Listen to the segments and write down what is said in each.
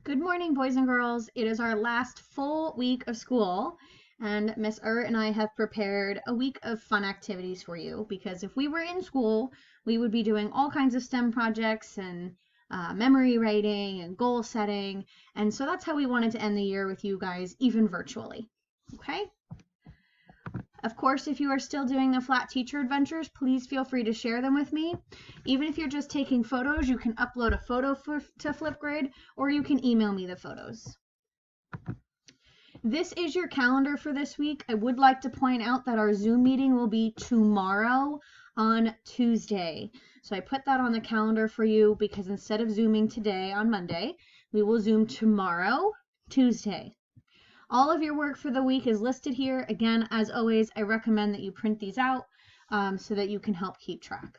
Good morning, boys and girls. It is our last full week of school, and Miss and I have prepared a week of fun activities for you because if we were in school, we would be doing all kinds of STEM projects and memory writing and goal setting, and so that's how we wanted to end the year with you guys, even virtually. Okay? Of course, if you are still doing the flat teacher adventures, please feel free to share them with me. Even if you're just taking photos, you can upload a photo to Flipgrid, or you can email me the photos. This is your calendar for this week. I would like to point out that our Zoom meeting will be tomorrow on Tuesday. So I put that on the calendar for you because instead of Zooming today on Monday, we will Zoom tomorrow, Tuesday. All of your work for the week is listed here. Again, as always, I recommend that you print these out so that you can help keep track.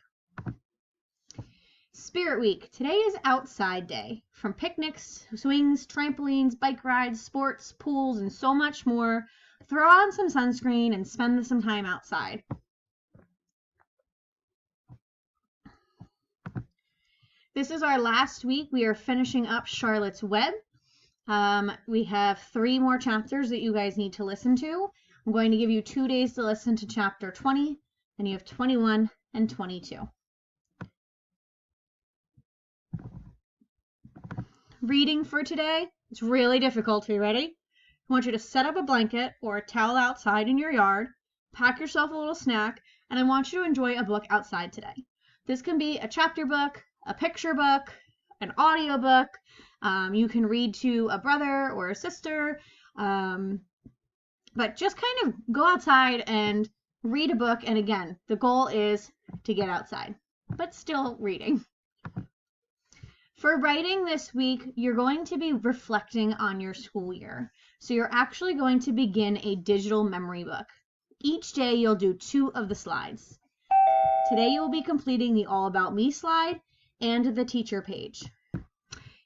Spirit Week. Today is outside day. From picnics, swings, trampolines, bike rides, sports, pools, and so much more. Throw on some sunscreen and spend some time outside. This is our last week. We are finishing up Charlotte's Web. We have 3 more chapters that you guys need to listen to. I'm going to give you 2 days to listen to chapter 20, then you have 21 and 22. Reading for today, it's really difficult. Are you ready? I want you to set up a blanket or a towel outside in your yard, pack yourself a little snack, and I want you to enjoy a book outside today. This can be a chapter book, a picture book, an audio book. You can read to a brother or a sister, but just kind of go outside and read a book. And again, the goal is to get outside, but still reading. For writing this week, you're going to be reflecting on your school year. So you're actually going to begin a digital memory book. Each day you'll do 2 of the slides. Today you will be completing the All About Me slide and the teacher page.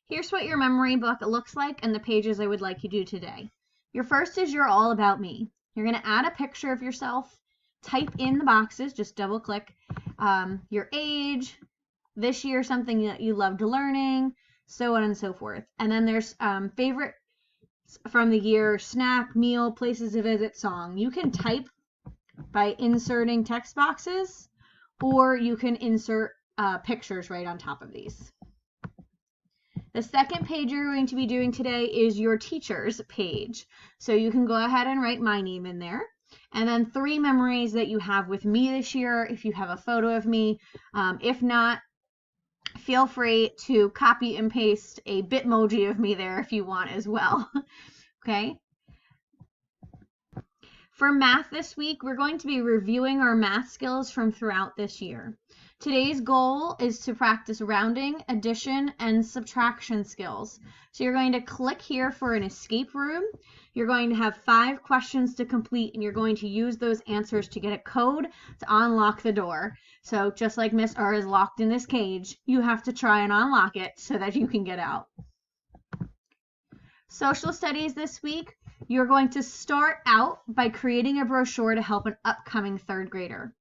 Here's what your memory book looks like and the pages I would like you to do today. Your first is your All About Me. You're going to add a picture of yourself, type in the boxes, just double click, your age, this year something that you loved learning, so on and so forth. And then there's favorite from the year, snack, meal, places to visit, song. You can type by inserting text boxes, or you can insert pictures right on top of these. The second page you're going to be doing today is your teacher's page. So you can go ahead and write my name in there. And then 3 memories that you have with me this year, if you have a photo of me. If not, feel free to copy and paste a Bitmoji of me there if you want as well. Okay? For math this week, we're going to be reviewing our math skills from throughout this year. Today's goal is to practice rounding, addition, and subtraction skills. So you're going to click here for an escape room. You're going to have 5 questions to complete, and you're going to use those answers to get a code to unlock the door. So just like Miss R is locked in this cage, you have to try and unlock it so that you can get out. Social studies this week, you're going to start out by creating a brochure to help an upcoming 3rd grader.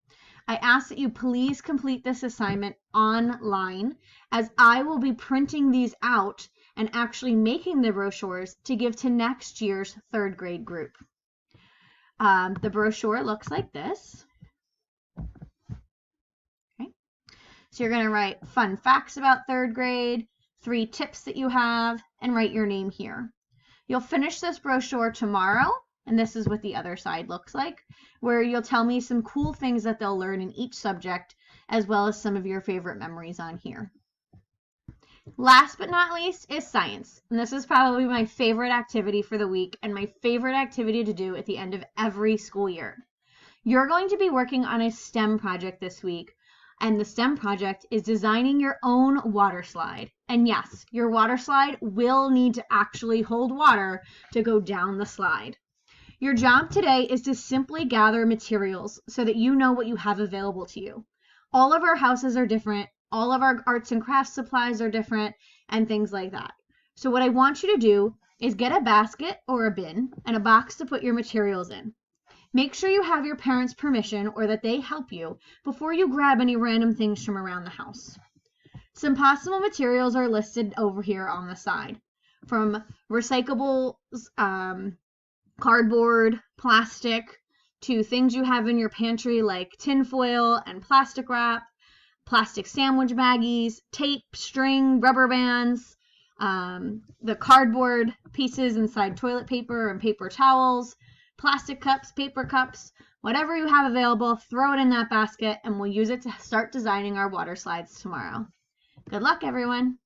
I ask that you please complete this assignment online, as I will be printing these out and actually making the brochures to give to next year's 3rd grade group. The brochure looks like this. Okay. So you're going to write fun facts about 3rd grade, 3 tips that you have, and write your name here. You'll finish this brochure tomorrow, and this is what the other side looks like, where you'll tell me some cool things that they'll learn in each subject, as well as some of your favorite memories on here. Last but not least is science, and this is probably my favorite activity for the week and my favorite activity to do at the end of every school year. You're going to be working on a STEM project this week, and the STEM project is designing your own water slide. And yes, your water slide will need to actually hold water to go down the slide. Your job today is to simply gather materials so that you know what you have available to you. All of our houses are different. All of our arts and crafts supplies are different and things like that. So what I want you to do is get a basket or a bin and a box to put your materials in. Make sure you have your parents' permission or that they help you before you grab any random things from around the house. Some possible materials are listed over here on the side. from recyclables, cardboard, plastic, to things you have in your pantry like tinfoil and plastic wrap, plastic sandwich baggies, tape, string, rubber bands, the cardboard pieces inside toilet paper and paper towels, plastic cups, paper cups, whatever you have available, throw it in that basket and we'll use it to start designing our water slides tomorrow. Good luck, everyone.